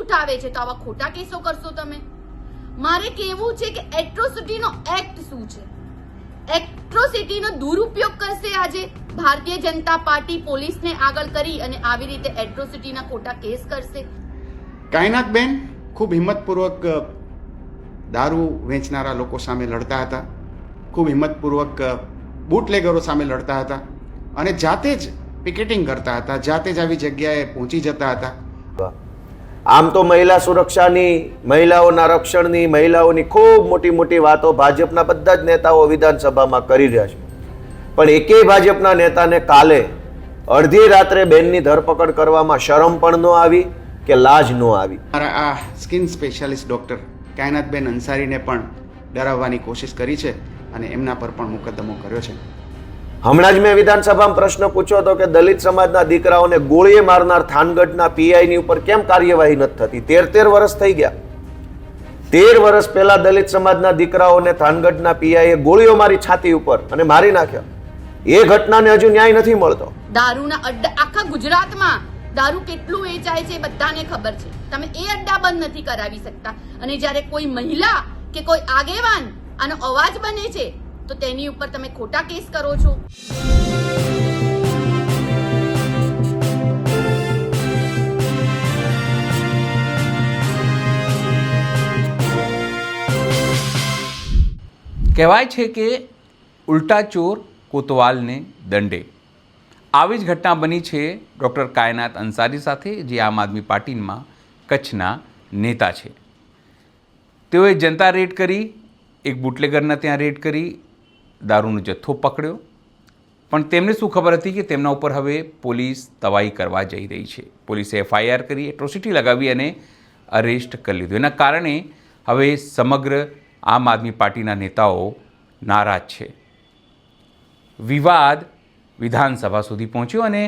ઉઠાવે છે તો આવા ખોટા કેસો કરશો તમે? મારે કહેવું છે કે એટ્રોસિટીનો એક્ટ શું છે? એટ્રોસિટીનો દુરુપયોગ કરશે આજે ભારતીય જનતા પાર્ટી પોલીસને આગળ કરી અને આવી રીતે એટ્રોસિટીના ખોટા કેસ કરશે. કાયનાતબેન ખૂબ હિંમતપૂર્વક દારૂ વેચનારા લોકો સામે લડતા હતા, ખૂબ હિંમતપૂર્વક બુટલેગરો સામે લડતા હતા અને જાતે જ પિકેટિંગ કરતા હતા, જાતે જ આવી જગ્યાએ પહોંચી જતા હતા. આમ તો મહિલા સુરક્ષાની, મહિલાઓના રક્ષણની, મહિલાઓની ખૂબ મોટી મોટી વાતો ભાજપના બધા જ નેતાઓ વિધાનસભામાં કરી રહ્યા છે, પણ એકેય ભાજપના નેતાને કાલે અડધી રાત્રે બેનની ધરપકડ કરવામાં શરમ પણ ન આવી કે લાજ ન આવી. મારા આ સ્કિન સ્પેશિયાલિસ્ટ ડૉક્ટર કાયનાતબેન અંસારીને પણ ડરાવવાની કોશિશ કરી છે અને એમના પર પણ મુકદ્દમો કર્યો છે. હમણાં જ મેં વિધાનસભામાં પ્રશ્ન પૂછ્યો હતો કે દલિત સમાજના દીકરાઓને ગોળીએ મારનાર થાનગઢના પીઆઈની ઉપર કેમ કાર્યવાહી નથી થતી? 13 વર્ષ થઈ ગયા. 13 વર્ષ પહેલા દલિત સમાજના દીકરાઓને થાનગઢના પીઆઈએ ગોળીઓ મારી છાતી ઉપર અને મારી નાખ્યા. એ ઘટનાને હજુ ન્યાય નથી મળતો. દારૂના અડ્ડા આખા ગુજરાતમાં દારૂ કેટલું વેચાય છે બધાને ખબર છે. તમે એ અડ્ડા બંધ નથી કરાવી શકતા અને જ્યારે કોઈ મહિલા કે કોઈ આગેવાન આનો અવાજ બને છે તો તેની ઉપર તમે ખોટા કેસ કરો છો. કહેવાય છે કે ઉલટા ચોર કોતવાલને દંડે. આવી જ ઘટના બની છે ડૉક્ટર કાયનાત અંસારી સાથે, જે આમ આદમી પાર્ટીમાં કચ્છના નેતા છે. તેઓએ જનતા રેડ કરી, એક બુટલેગરના ત્યાં રેડ કરી, દારૂનો જથ્થો પકડ્યો, પણ તેમને શું ખબર હતી કે તેમના ઉપર હવે પોલીસ તવાઈ કરવા જઈ રહી છે. પોલીસે FIR કરી, એટ્રોસિટી લગાવી અને અરેસ્ટ કરી લીધું. એના કારણે હવે સમગ્ર આમ આદમી પાર્ટીના નેતાઓ નારાજ છે. વિવાદ વિધાનસભા સુધી પહોંચ્યો અને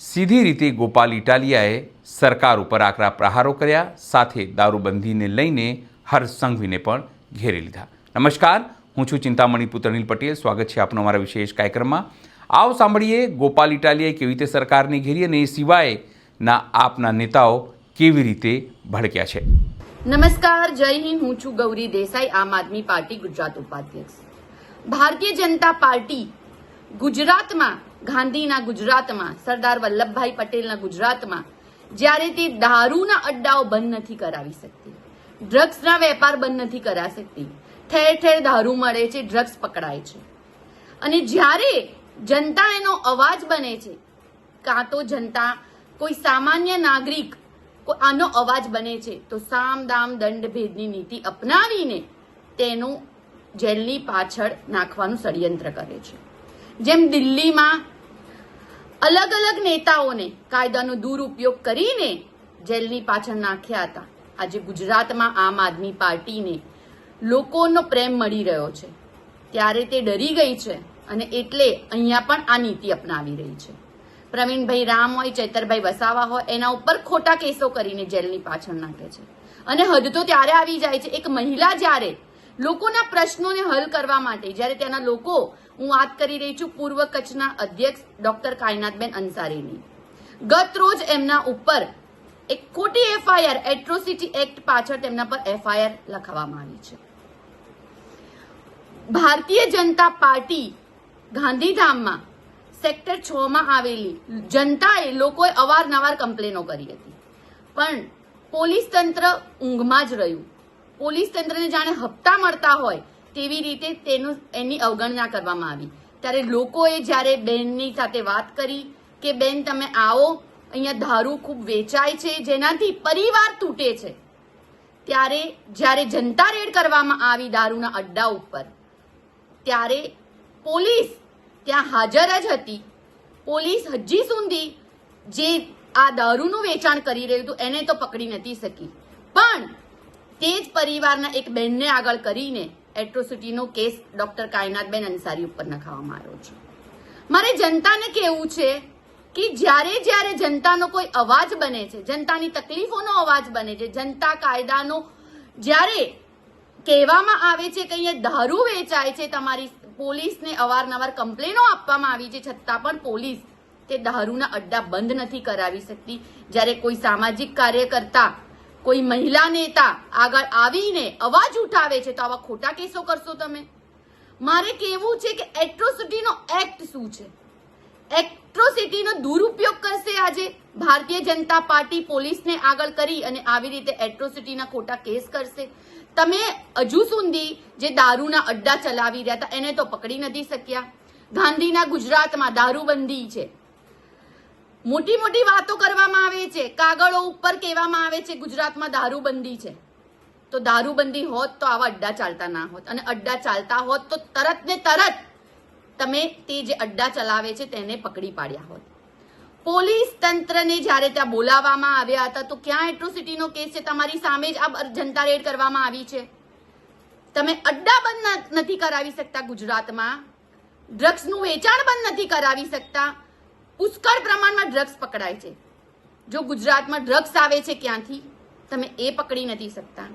સીધી રીતે ગોપાલ ઇટાલિયાએ સરકાર ઉપર આકરા પ્રહારો કર્યા, સાથે દારૂબંધીને લઈને હર્ષ સંઘવીને પણ ઘેરી લીધા. નમસ્કાર, હું છું ચિંતામણી પુત્ર અનિલ પટેલ. સ્વાગત છે આપનો અમારા વિશેષ કાર્યક્રમમાં. આવો સાંભળીએ ગોપાલ ઇટાલિયાએ કેવી રીતે સરકારને ઘેરી અને એ સિવાયના આપના નેતાઓ કેવી રીતે ભડક્યા છે. નમસ્કાર, જય હિન્દ. હું છું ગૌરી દેસાઈ, આમ આદમી પાર્ટી ગુજરાત ઉપાધ્યક્ષ. ભારતીય જનતા પાર્ટી ગુજરાતમાં, ગાંધીના ગુજરાતમાં, સરદાર વલ્લભભાઈ પટેલના ગુજરાતમાં જ્યારે તે દારૂના અડ્ડાઓ બંધ નથી કરાવી શકતી, ડ્રગ્સના વેપાર બંધ નથી કરાવી શકતી, ઠેર ઠેર દારૂ મળે છે, ડ્રગ્સ પકડાય છે, અને જ્યારે જનતા એનો અવાજ બને છે, કાં તો જનતા કોઈ સામાન્ય નાગરિક આનો અવાજ બને છે, તો સામ દામ દંડ ભેદની નીતિ અપનાવીને તેનું જેલની પાછળ નાખવાનું ષડયંત્ર કરે છે. જેમ દિલ્હીમાં અલગ અલગ નેતાઓને કાયદાનો દુરુપયોગ કરીને જેલની પાછળ નાખ્યા હતા, આજે ગુજરાતમાં આમ આદમી પાર્ટીને લોકોનો પ્રેમ મળી રહ્યો છે ત્યારે તે ડરી ગઈ છે અને એટલે અહીંયા પણ આ નીતિ અપનાવી રહી છે. પ્રવીણભાઈ રામ હોય, ચૈતરભાઈ વસાવા હોય, એના ઉપર ખોટા કેસો કરીને જેલની પાછળ નાખે છે. અને હદ તો ત્યારે આવી જાય છે, એક મહિલા જ્યારે લોકોના પ્રશ્નોને હલ કરવા માટે, જ્યારે ત્યાંના લોકો, હું વાત કરી રહી છું પૂર્વ કચ્છના અધ્યક્ષ ડોક્ટર કાયનાતબેન અંસારીની, ગત રોજ એમના ઉપર એક ખોટી FIR, એટ્રોસિટી એક્ટ પાછળ તેમના પર FIR લખવામાં આવી છે. ભારતીય જનતા પાર્ટી ગાંધીધામમાં સેક્ટર 6 માં આવેલી જનતાએ, લોકોએ અવારનવાર કમ્પ્લેનો કરી હતી, પણ પોલીસ તંત્ર ઊંઘમાં જ રહ્યું. પોલીસ તંત્રને જાણે હપ્તા મળતા હોય તેવી રીતે એની અવગણના કરવામાં આવી. ત્યારે લોકોએ જ્યારે બેનની સાથે વાત કરી કે બેન તમે આવો, અહીંયા દારૂ ખૂબ વેચાય છે જેનાથી પરિવાર તૂટે છે, ત્યારે જ્યારે જનતા રેડ કરવામાં આવી દારૂના અડ્ડા ઉપર, ત્યારે પોલીસ ત્યાં હાજર જ હતી. પોલીસ હજી સુધી જે આ દારૂનું વેચાણ કરી રહ્યું હતું એને તો પકડી નથી શકી, પણ તે જ પરિવારના એક બહેનને આગળ કરીને એટ્રોસિટીનો કેસ ડોક્ટર કાયનાતબેન અંસારી ઉપર નખાવવામાં આવ્યો છે. મારે જનતાને કહેવું છે કે જ્યારે જ્યારે જનતાનો કોઈ અવાજ બને છે, જનતાની તકલીફોનો અવાજ બને છે, જનતા કાયદાનો જ્યારે કહેવામાં આવે છે કે અહીંયા દારૂ વેચાય છે, તમારી પોલીસને અવારનવાર કમ્પ્લેનો આપવામાં આવી છે, છતાં પણ પોલીસ તે દારૂના અડ્ડા બંધ નથી કરાવી શકતી. જ્યારે કોઈ સામાજિક કાર્યકર્તા કોઈ મહિલા નેતા આગળ આવીને અવાજ ઉઠાવે છે તો આવા ખોટા કેસો કરશો તમે? મારે કહેવું છે કે એટ્રોસિટીનો એક્ટ શું છે? એટ્રોસિટીનો દુરુપયોગ કરશે આજે ભારતીય જનતા પાર્ટી પોલીસને આગળ કરી અને આવી રીતે એટ્રોસિટીના ખોટા કેસ કરશે. તમે હજુ સુધી જે દારૂના અડ્ડા ચલાવી રહ્યા હતા એને તો પકડી નથી શક્યા. ગાંધીના ગુજરાતમાં દારૂબંધી છે, મોટી મોટી વાતો કરવામાં આવે છે, કાગળો ઉપર કહેવામાં આવે છે ગુજરાતમાં દારૂબંધી છે. તો દારૂબંધી હોત તો આવા અડ્ડા ચાલતા ના હોત, અને અડ્ડા ચાલતા હોત તો તરત ને તરત તમે તે જે અડ્ડા ચલાવે છે તેને પકડી પાડ્યા હોત. પોલીસ તંત્રને જ્યારે ત્યાં બોલાવવામાં આવ્યા હતા તો ક્યાં એટ્રોસિટીનો કેસ છે? તમારી સામે જ આ જનતા રેડ કરવામાં આવી છે. તમે અડ્ડા બંધ નથી કરાવી શકતા ગુજરાતમાં, ડ્રગ્સનું વેચાણ બંધ નથી કરાવી શકતા. પુષ્કળ પ્રમાણમાં ડ્રગ્સ પકડાય છે. જો ગુજરાતમાં ડ્રગ્સ આવે છે ક્યાંથી તમે એ પકડી નથી શકતા.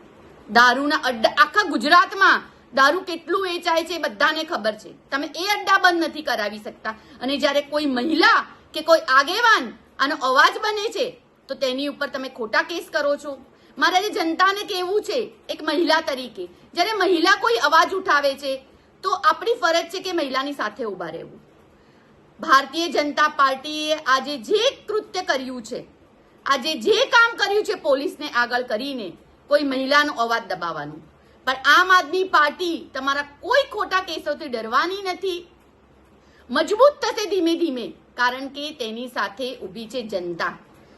દારૂના અડ્ડા આખા ગુજરાતમાં દારૂ કેટલું વેચાય છે બધાને ખબર છે. તમે એ અડ્ડા બંધ નથી કરાવી શકતા. અને જ્યારે કોઈ મહિલા કે કોઈ આગેવાન આનો અવાજ બને છે તો તેની ઉપર તમે ખોટા કેસ કરો છો. મારે આજે જનતાને કહેવું છે એક મહિલા તરીકે, જ્યારે મહિલા કોઈ અવાજ ઉઠાવે છે તો આપણી ફરજ છે કે મહિલાની સાથે ઊભા રહેવું. ભારતીય જનતા પાર્ટીએ આજે જે કૃત્ય કર્યું છે, આજે જે કામ કર્યું છે પોલીસને આગળ કરીને કોઈ મહિલાનો અવાજ દબાવવાનું, પણ આમ આદમી પાર્ટી તમારા કોઈ ખોટા કેસોથી ડરવાની નથી. મજબૂત થશે ધીમે ધીમે, કારણ કે તેની સાથે ઊભી છે જનતા.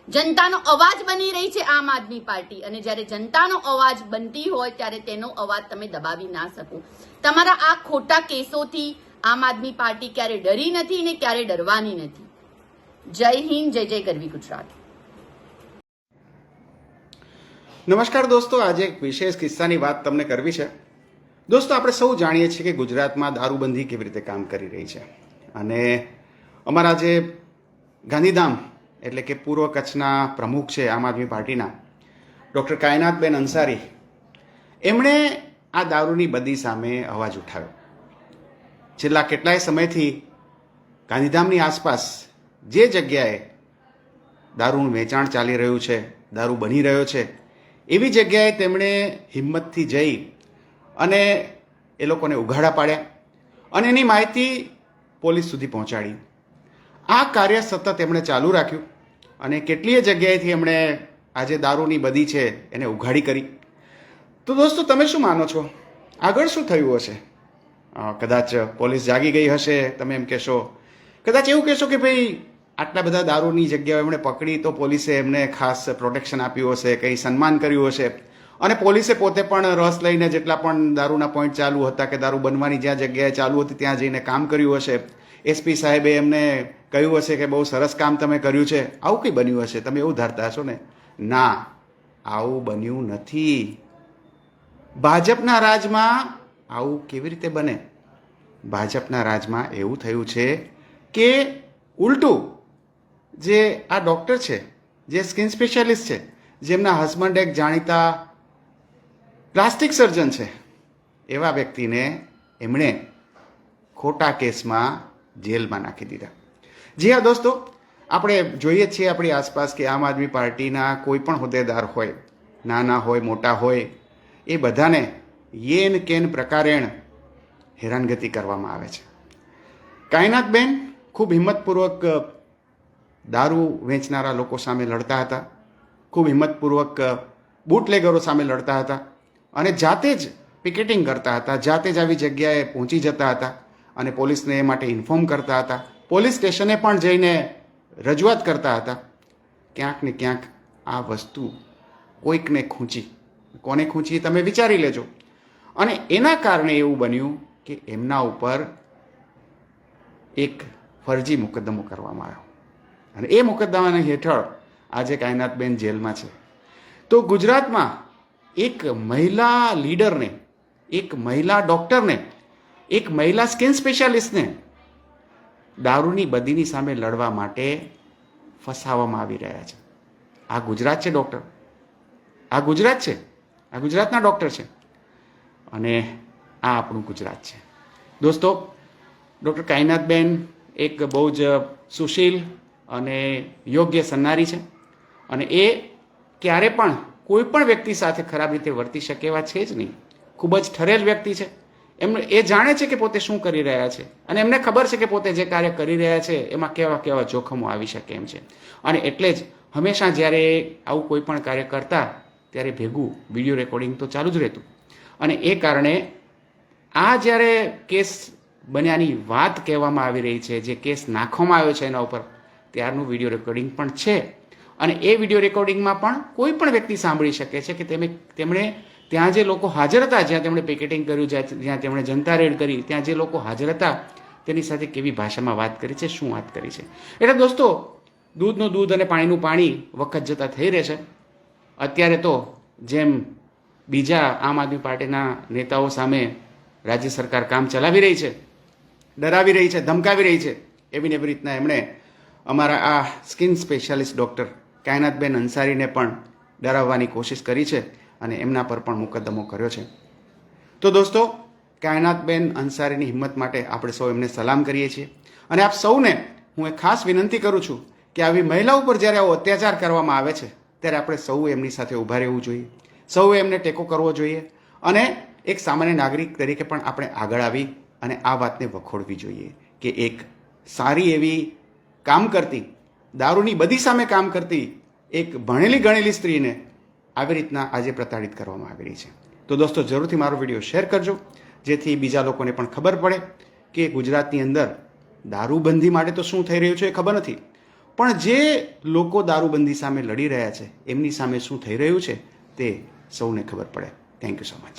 જનતાનો અવાજ બની રહી છે આમ આદમી પાર્ટી, અને જ્યારે જનતાનો અવાજ બનતી હોય ત્યારે તેનો અવાજ તમે દબાવી ના શકો. તમારા આ ખોટા કેસોથી આમ આદમી પાર્ટી ક્યારે ડરી નથી ને ક્યારે ડરવાની નથી. જય હિન્દ, જય જય ગરવી ગુજરાત. નમસ્કાર દોસ્તો, આજે એક વિશેષ કિસ્સાની વાત તમને કરવી છે. દોસ્તો, આપણે સૌ જાણીએ છીએ કે ગુજરાતમાં દારૂબંધી કેવી રીતે કામ કરી રહી છે. અને અમારા જે ગાંધીધામ એટલે કે પૂર્વ કચ્છના પ્રમુખ છે આમ આદમી પાર્ટીના ડૉક્ટર કાયનાતબેન અંસારી, એમણે આ દારૂની બદી સામે અવાજ ઉઠાવ્યો. છેલ્લા કેટલાય સમયથી ગાંધીધામની આસપાસ જે જગ્યાએ દારૂનું વેચાણ ચાલી રહ્યું છે, દારૂ બની રહ્યો છે, એવી જગ્યાએ તેમણે હિંમતથી જઈ અને એ લોકોને ઉઘાડા પાડ્યા અને એની માહિતી પોલીસ સુધી પહોંચાડી. આ કાર્ય સતત એમણે ચાલુ રાખ્યું અને કેટલીય જગ્યાએથી એમણે આજે દારૂની બદી છે એને ઉઘાડી કરી. તો દોસ્તો, તમે શું માનો છો? આગળ શું થયું હશે? કદાચ પોલીસ જાગી ગઈ હશે, તમે એમ કહેશો. કદાચ એવું કહેશો કે ભાઈ આટલા બધા દારૂની જગ્યાએ એમણે પકડી તો પોલીસે એમને ખાસ પ્રોટેક્શન આપ્યું હશે, કંઈ સન્માન કર્યું હશે, અને પોલીસે પોતે પણ રસ લઈને જેટલા પણ દારૂના પોઈન્ટ ચાલુ હતા કે દારૂ બનવાની જ્યાં જગ્યાએ ચાલુ હતી ત્યાં જઈને કામ કર્યું હશે. એસપી સાહેબે એમને કહ્યું હશે કે બહુ સરસ કામ તમે કર્યું છે. આવું કંઈ બન્યું હશે? તમે એવું ધારતા હશો ને? ના, આવું બન્યું નથી. ભાજપના રાજમાં આવું કેવી રીતે બને? ભાજપના રાજમાં એવું થયું છે કે ઉલટું જે આ ડૉક્ટર છે, જે સ્કિન સ્પેશિયાલિસ્ટ છે, જેમના હસબન્ડ એક જાણીતા પ્લાસ્ટિક સર્જન છે, એવા વ્યક્તિને એમણે ખોટા કેસમાં જેલમાં નાખી દીધા. જી હા દોસ્તો, આપણે જોઈએ છીએ આપણી આસપાસ કે આમ આદમી પાર્ટીના કોઈ પણ હોદ્દેદાર હોય, નાના હોય મોટા હોય, એ બધાને યેન કેન પ્રકારેણ હેરાનગતિ કરવામાં આવે છે. કાયનાતબેન ખૂબ હિંમતપૂર્વક દારૂ વેચનારા લોકો સામે લડતા હતા, ખૂબ હિંમતપૂર્વક બુટલેગરો સામે લડતા હતા, અને જાતે જ પિકેટિંગ કરતા હતા, જાતે જ આવી જગ્યાએ પહોંચી જતા હતા અને પોલીસને એ માટે ઇન્ફોર્મ કરતા હતા. પોલીસ સ્ટેશને પણ જઈને રજૂઆત કરતા હતા. ક્યાંક ને ક્યાંક આ વસ્તુ કોઈકને ખૂંચી. કોને ખૂંચી તમે વિચારી લેજો. અને એના કારણે એવું બન્યું કે એમના ઉપર એક ફરજી મુકદ્દમો કરવામાં આવ્યો અને એ મુકદ્દમાના હેઠળ આજે કાયનાતબેન જેલમાં છે. તો ગુજરાતમાં એક મહિલા લીડરને, એક મહિલા ડૉક્ટરને, એક મહિલા સ્કિન સ્પેશિયાલિસ્ટને દારૂની બદીની સામે લડવા માટે ફસાવવામાં આવી રહ્યા છે. આ ગુજરાત છે ડૉક્ટર, આ ગુજરાત છે, આ ગુજરાતના ડૉક્ટર છે, અને આ આપણું ગુજરાત છે. દોસ્તો, ડૉક્ટર કાયનાતબેન એક બહુ જ સુશીલ અને યોગ્ય સન્નારી છે, અને એ ક્યારે પણ કોઈ પણ વ્યક્તિ સાથે ખરાબ રીતે વર્તી શકે એવા છે જ નહીં. ખૂબ જ ઠરેલ વ્યક્તિ છે. એમને એ જાણે છે કે પોતે શું કરી રહ્યા છે અને એમને ખબર છે કે પોતે જે કાર્ય કરી રહ્યા છે એમાં કેવા કેવા જોખમો આવી શકે એમ છે. અને એટલે જ હંમેશા જ્યારે આવું કોઈ પણ કાર્ય કરતા ત્યારે ભેગું વિડીયો રેકોર્ડિંગ તો ચાલુ જ રહેતું. અને એ કારણે આ જ્યારે કેસ બન્યાની વાત કહેવામાં આવી રહી છે, જે કેસ નાખવામાં આવ્યો છે એના ઉપર, ત્યારનું વિડીયો રેકોર્ડિંગ પણ છે. અને એ વિડીયો રેકોર્ડિંગમાં પણ કોઈ પણ વ્યક્તિ સાંભળી શકે છે કે તેમણે ત્યાં જે લોકો હાજર હતા, જ્યાં તેમણે પિકેટિંગ કર્યું, જ્યાં તેમણે જનતા રેડ કરી, ત્યાં જે લોકો હાજર હતા તેની સાથે કેવી ભાષામાં વાત કરી છે, શું વાત કરી છે. એટલે દોસ્તો, દૂધનું દૂધ અને પાણીનું પાણી વખત જતાં થઈ રહેશે. અત્યારે તો જેમ બીજા આમ આદમી પાર્ટીના નેતાઓ સામે રાજ્ય સરકાર કામ ચલાવી રહી છે, ડરાવી રહી છે, ધમકાવી રહી છે, એવી રીતના એમણે અમારા આ સ્કિન સ્પેશિયાલિસ્ટ ડૉક્ટર કાયનાતબેન અંસારીને પણ ડરાવવાની કોશિશ કરી છે અને એમના પર પણ મુકદ્દમો કર્યો છે. તો દોસ્તો, કાયનાતબેન અંસારીની હિંમત માટે આપણે સૌ એમને સલામ કરીએ છીએ. અને આપ સૌને હું એક ખાસ વિનંતી કરું છું કે આવી મહિલા ઉપર જ્યારે આવો અત્યાચાર કરવામાં આવે છે ત્યારે આપણે સૌએ એમની સાથે ઊભા રહેવું જોઈએ, સૌએ એમને ટેકો કરવો જોઈએ અને એક સામાન્ય નાગરિક તરીકે પણ આપણે આગળ આવી અને આ વાતને વખોડવી જોઈએ કે એક સારી એવી કામ કરતી, દારૂની બધી સામે કામ કરતી એક ભણેલી ગણેલી સ્ત્રીને આવી રીતના આજે પ્રતાડિત કરવામાં આવી રહી છે. તો દોસ્તો, જરૂરથી મારો વિડીયો શેર કરજો, જેથી બીજા લોકોને પણ ખબર પડે કે ગુજરાતની અંદર દારૂબંધી માટે તો શું થઈ રહ્યું છે એ ખબર નથી, પણ જે લોકો દારૂબંધી સામે લડી રહ્યા છે એમની સામે શું થઈ રહ્યું છે તે સૌને ખબર પડે. Thank you so much.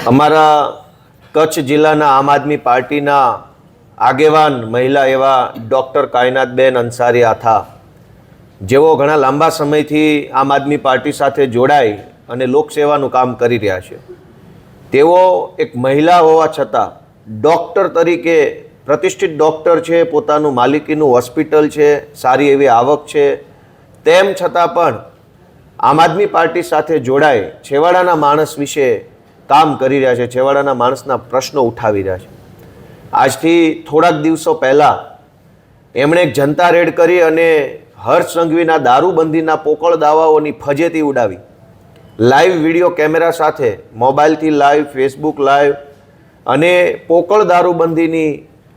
અમારા કચ્છ જિલ્લાના આમ આદમી પાર્ટીના આગેવાન મહિલા એવા ડૉક્ટર કાયનાતબેન અંસારી આથા, જેઓ ઘણા લાંબા સમયથી આમ આદમી પાર્ટી સાથે જોડાઈ અને લોકસેવાનું કામ કરી રહ્યા છે. તેઓ એક મહિલા હોવા છતાં ડૉક્ટર તરીકે પ્રતિષ્ઠિત ડૉક્ટર છે, પોતાનું માલિકીનું હોસ્પિટલ છે, સારી એવી આવક છે, તેમ છતાં પણ આમ આદમી પાર્ટી સાથે જોડાઈ છેવાડાના માણસ વિશે કામ કરી રહ્યા છે, છેવાડાના માણસના પ્રશ્નો ઉઠાવી રહ્યા છે. આજથી થોડાક દિવસો પહેલાં એમણે એક જનતા રેડ કરી અને હર્ષ સંઘવીના દારૂબંધીના પોકળ દાવાઓની ફજેતી ઉડાવી. લાઈવ વિડીયો કેમેરા સાથે, મોબાઈલથી લાઈવ, ફેસબુક લાઈવ અને પોકળ દારૂબંધીની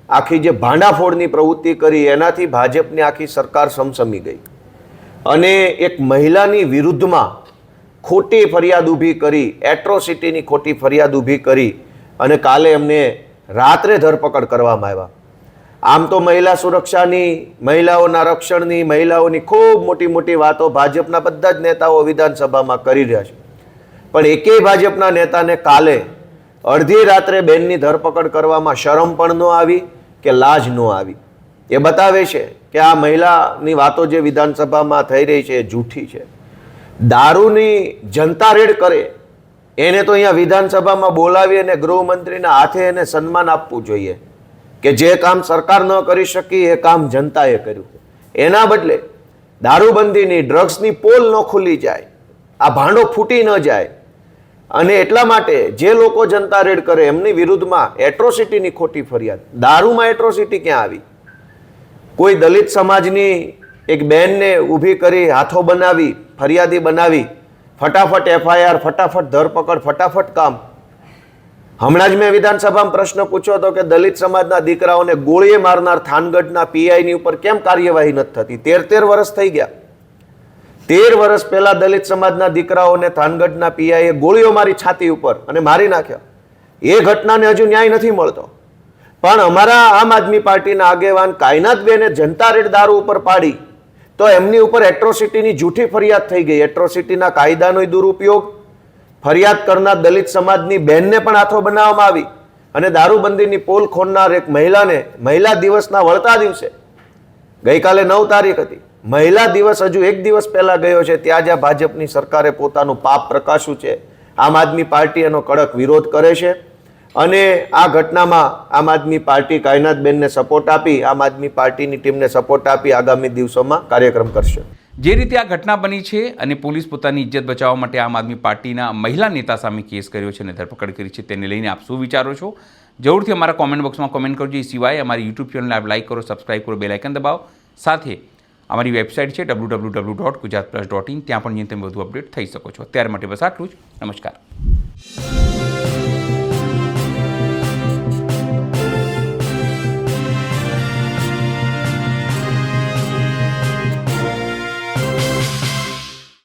આખી જે ભાંડાફોડની પ્રવૃત્તિ કરી, એનાથી ભાજપની આખી સરકાર સમસમી ગઈ અને એક મહિલાની વિરુદ્ધમાં ખોટી ફરિયાદ ઊભી કરી, એટ્રોસિટીની ખોટી ફરિયાદ ઊભી કરી અને કાલે એમને રાત્રે ધરપકડ કરવામાં આવ્યા. આમ તો મહિલા સુરક્ષાની, મહિલાઓના રક્ષણની, મહિલાઓની ખૂબ મોટી મોટી વાતો ભાજપના બધા જ નેતાઓ વિધાનસભામાં કરી રહ્યા છે, પણ એકેય ભાજપના નેતાને કાલે અડધી રાત્રે બેનની ધરપકડ કરવામાં શરમ પણ ન આવી કે લાજ ન આવી. એ બતાવે છે કે આ મહિલાની વાતો જે વિધાનસભામાં થઈ રહી છે એ જૂઠી છે. દારૂની જનતા રેડ કરે એને તો અહીંયા વિધાનસભામાં બોલાવી અને ગૃહમંત્રીના હાથે એને સન્માન આપવું જોઈએ કે જે કામ સરકાર ન કરી શકી એ કામ જનતાએ કર્યું. એના બદલે દારૂબંધીની, ડ્રગ્સની પોલ ન ખુલી જાય, આ ભાંડો ફૂટી ન જાય અને એટલા માટે જે લોકો જનતા રેડ કરે એમની વિરુદ્ધમાં એટ્રોસિટીની ખોટી ફરિયાદ. દારૂમાં એટ્રોસિટી ક્યાં આવી? કોઈ દલિત સમાજની એક બહેનને ઊભી કરી, હાથો બનાવી, ફરિયાદી બનાવી, ફટાફટ એફઆઈઆર, ફટાફટ ધરપકડ, ફટાફટ કામ. હમણાં જ મેં વિધાનસભામાં પ્રશ્ન પૂછ્યો હતો કે દલિત સમાજના દીકરાઓને ગોળીએ મારનાર થાનગઢના પીઆઈની ઉપર કેમ કાર્યવાહી નથી થતી? 13 વર્ષ થઈ ગયા. 13 વર્ષ પહેલા દલિત સમાજના દીકરાઓને થાનગઢના પીઆઈએ ગોળીઓ મારી છાતી ઉપર અને મારી નાખ્યા. એ ઘટનાને હજુ ન્યાય નથી મળતો. પણ અમારા આમ આદમી પાર્ટીના આગેવાન કાયનાતબેને જનતા રેડ દારૂ ઉપર પાડી તો એમની ઉપર એટ્રોસિટીની જૂઠી ફરિયાદ થઈ ગઈ. એટ્રોસિટીના કાયદાનો દુરુપયોગ, ફરિયાદ કરનાર દલિત સમાજની બહેનને પણ હાથો બનાવવામાં આવી અને દારૂબંધીની પોલ ખોલનાર એક મહિલાને મહિલા દિવસના વળતા દિવસે, ગઈકાલે 9 તારીખ હતી, મહિલા દિવસ હજુ એક દિવસ પહેલા ગયો છે, ત્યાં જ્યાં ભાજપની સરકારે પોતાનું પાપ પ્રકાશ્યું છે, આમ આદમી પાર્ટી એનો કડક વિરોધ કરે છે અને આ ઘટનામાં આમ આદમી પાર્ટી કાયનાતબેનને સપોર્ટ આપી, આમ આદમી પાર્ટીની ટીમને સપોર્ટ આપી આગામી દિવસોમાં કાર્યક્રમ કરશે. જે રીતે આ ઘટના બની છે અને પોલીસ પોતાની ઇજ્જત બચાવવા માટે આમ આદમી પાર્ટીના મહિલા નેતા સામે કેસ કર્યો છે અને ધરપકડ કરી છે, તેને લઈને આપ શું વિચારો છો? જરૂરથી અમારા કોમેન્ટ બોક્સમાં કોમેન્ટ કરજો. એ સિવાય અમારી યુટ્યુબ ચેનલ આપ લાઈક કરો, સબસ્ક્રાઈબ કરો, બેલ આઇકન દબાવો. સાથે અમારી વેબસાઇટ છે www.gujaratplus.in, ત્યાં પણ તમે વધુ અપડેટ થઈ શકો છો. અત્યારે માટે બસ આટલું જ. નમસ્કાર.